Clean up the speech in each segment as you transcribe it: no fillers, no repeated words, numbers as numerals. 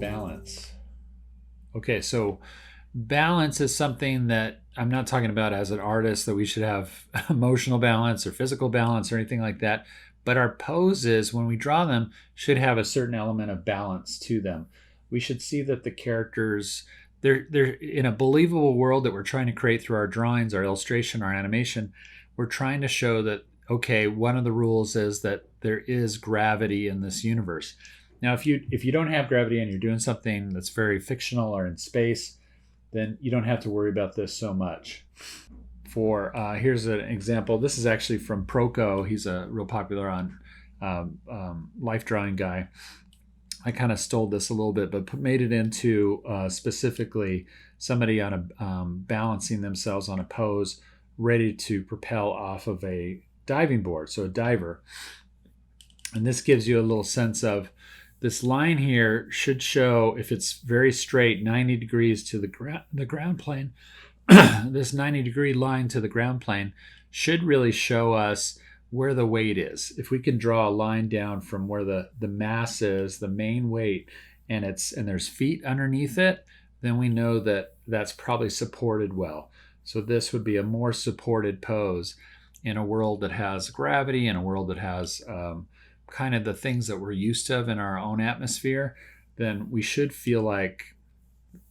balance. Okay, so balance is something that I'm not talking about as an artist that we should have emotional balance or physical balance or anything like that. But our poses, when we draw them, should have a certain element of balance to them. We should see that the characters, they're in a believable world that we're trying to create through our drawings, our illustration, our animation. We're trying to show that, okay, one of the rules is that there is gravity in this universe. Now, if you don't have gravity and you're doing something that's very fictional or in space, then you don't have to worry about this so much. For here's an example. This is actually from Proco. He's a real popular on life drawing guy. I kind of stole this a little bit, but made it into specifically somebody on a balancing themselves on a pose, ready to propel off of a diving board. So a diver, and this gives you a little sense of this line here should show, if it's very straight, 90 degrees to the ground plane. This 90-degree line to the ground plane should really show us where the weight is. If we can draw a line down from where the mass is, the main weight, and there's feet underneath it, then we know that that's probably supported well. So this would be a more supported pose in a world that has gravity, in a world that has kind of the things that we're used to in our own atmosphere. Then we should feel like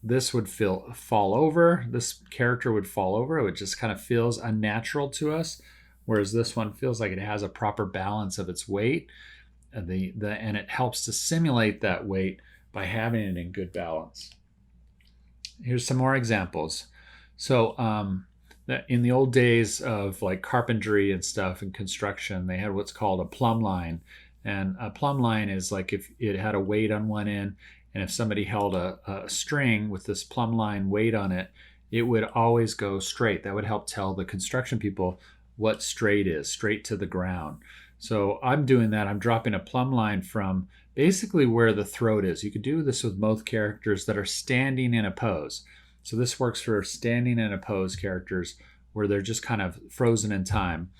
this would fall over. This character would fall over. It just kind of feels unnatural to us, whereas this one feels like it has a proper balance of its weight, and it helps to simulate that weight by having it in good balance. Here's some more examples. So in the old days of like carpentry and stuff and construction, they had what's called a plumb line. And a plumb line is like if it had a weight on one end, and if somebody held a string with this plumb line weight on it, it would always go straight. That would help tell the construction people what straight is, straight to the ground. So I'm doing that. I'm dropping a plumb line from basically where the throat is. You could do this with most characters that are standing in a pose. So this works for standing in a pose characters where they're just kind of frozen in time.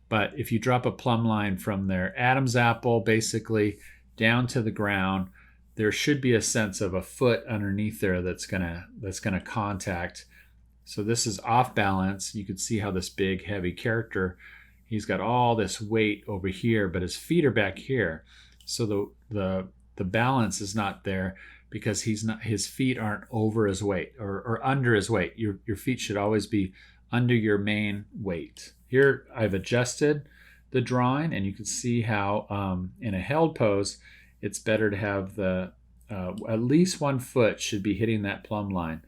But if you drop a plumb line from their Adam's apple, basically down to the ground, there should be a sense of a foot underneath there that's gonna contact. So this is off balance. You can see how this big, heavy character, he's got all this weight over here, but his feet are back here. So the balance is not there because his feet aren't over his weight or under his weight. Your feet should always be under your main weight. Here I've adjusted the drawing, and you can see how in a held pose, it's better to have at least 1 foot should be hitting that plumb line.